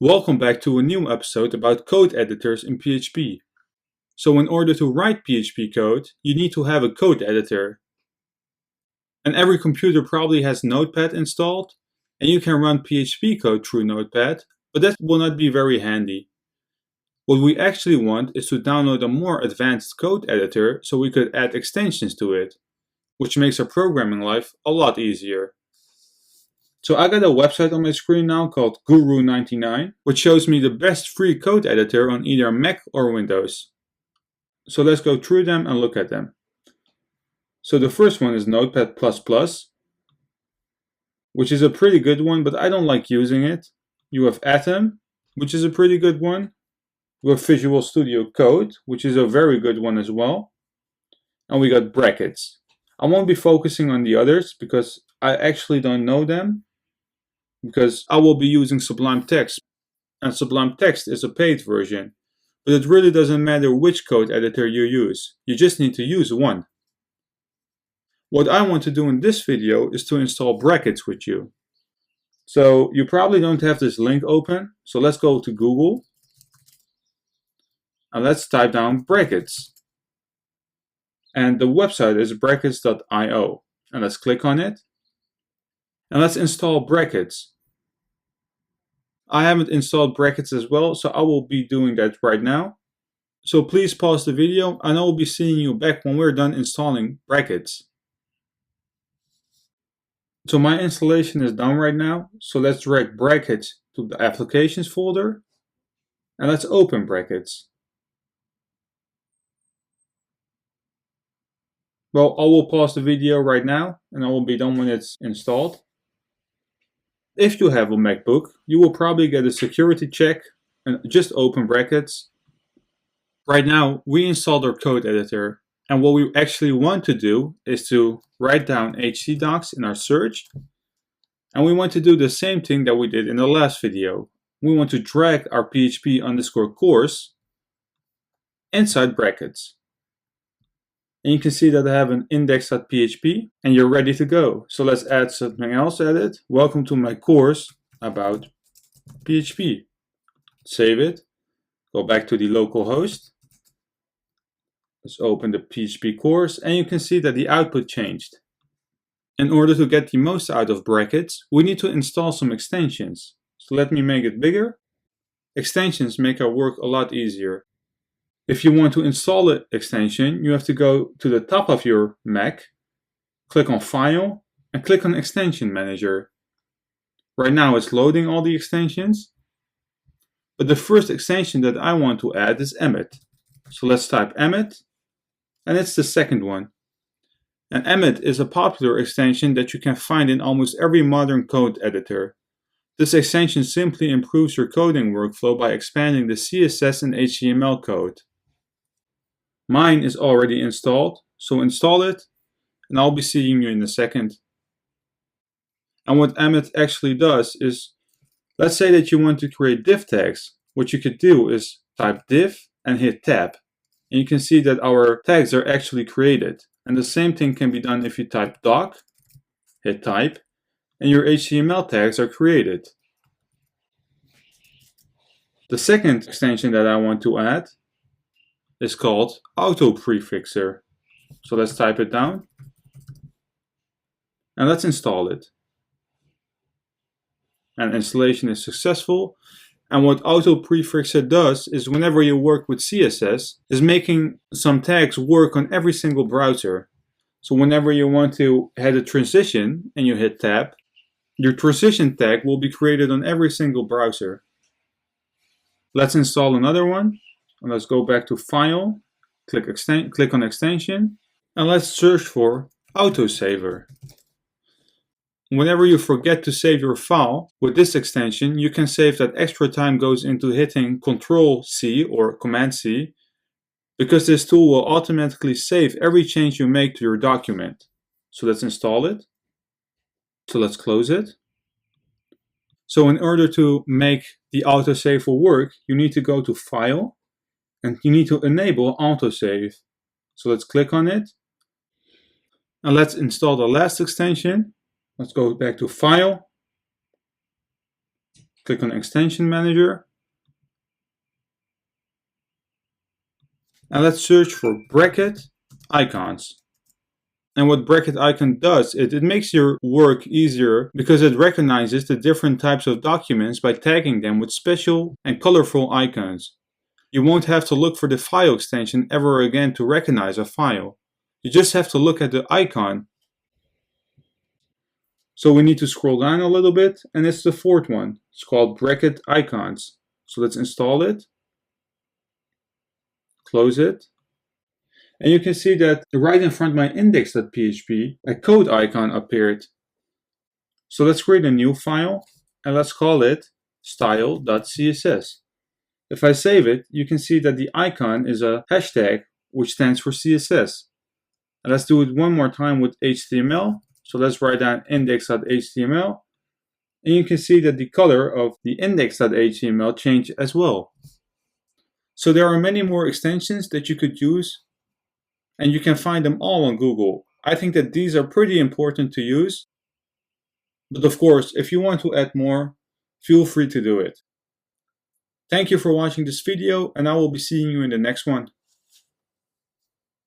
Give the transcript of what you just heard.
Welcome back to a new episode about code editors in PHP. So in order to write PHP code, you need to have a code editor. And every computer probably has Notepad installed, and you can run PHP code through Notepad, but that will not be very handy. What we actually want is to download a more advanced code editor so we could add extensions to it, which makes our programming life a lot easier. So I got a website on my screen now called Guru99, which shows me the best free code editor on either Mac or Windows. So let's go through them and look at them. So the first one is Notepad++, which is a pretty good one, but I don't like using it. You have Atom, which is a pretty good one. We have Visual Studio Code, which is a very good one as well. And we got Brackets. I won't be focusing on the others because I actually don't know them, because I will be using Sublime Text, and Sublime Text is a paid version. But it really doesn't matter which code editor you use, you just need to use one. What I want to do in this video is to install Brackets with you. So you probably don't have this link open, so let's go to Google and let's type down Brackets. And the website is brackets.io, and let's click on it. And let's install Brackets. I haven't installed Brackets as well, so I will be doing that right now. So please pause the video and I will be seeing you back when we're done installing Brackets. So my installation is done right now, so let's drag Brackets to the Applications folder and let's open Brackets. Well, I will pause the video right now and I will be done when it's installed. If you have a MacBook, you will probably get a security check and just open Brackets. Right now, we installed our code editor, and what we actually want to do is to write down htdocs in our search, and we want to do the same thing that we did in the last video. We want to drag our PHP course inside Brackets. And you can see that I have an index.php and you're ready to go. So let's add something else at it. Welcome to my course about PHP. Save it. Go back to the local host. Let's open the PHP course and you can see that the output changed. In order to get the most out of Brackets, we need to install some extensions. So let me make it bigger. Extensions make our work a lot easier. If you want to install an extension, you have to go to the top of your Mac, click on File, and click on Extension Manager. Right now it's loading all the extensions, but the first extension that I want to add is Emmet. So let's type Emmet, and it's the second one. And Emmet is a popular extension that you can find in almost every modern code editor. This extension simply improves your coding workflow by expanding the CSS and HTML code. Mine is already installed, so install it, and I'll be seeing you in a second. And what Emmet actually does is, let's say that you want to create div tags. What you could do is type div and hit tab. And you can see that our tags are actually created. And the same thing can be done if you type doc, hit type, and your HTML tags are created. The second extension that I want to add is called Auto Prefixer. So let's type it down and let's install it. And installation is successful. And what Auto Prefixer does is, whenever you work with CSS, is making some tags work on every single browser. So whenever you want to add a transition and you hit tab, your transition tag will be created on every single browser. Let's install another one. And let's go back to File, click on Extension, and let's search for Autosaver. Whenever you forget to save your file with this extension, you can save that extra time goes into hitting Ctrl-C or Command-C, because this tool will automatically save every change you make to your document. So let's install it. So let's close it. So in order to make the autosave work, you need to go to File, and you need to enable autosave. So let's click on it. And let's install the last extension. Let's go back to File, Click on Extension Manager. And let's search for bracket icons. And what bracket icon does, it makes your work easier because it recognizes the different types of documents by tagging them with special and colorful icons. You won't have to look for the file extension ever again to recognize a file. You just have to look at the icon. So we need to scroll down a little bit, and it's the fourth one. It's called bracket icons. So let's install it. Close it. And you can see that right in front of my index.php, a code icon appeared. So let's create a new file, and let's call it style.css. If I save it, you can see that the icon is a hashtag, which stands for CSS. And let's do it one more time with HTML. So let's write down index.html. And you can see that the color of the index.html changed as well. So there are many more extensions that you could use, and you can find them all on Google. I think that these are pretty important to use. But of course, if you want to add more, feel free to do it. Thank you for watching this video, and I will be seeing you in the next one.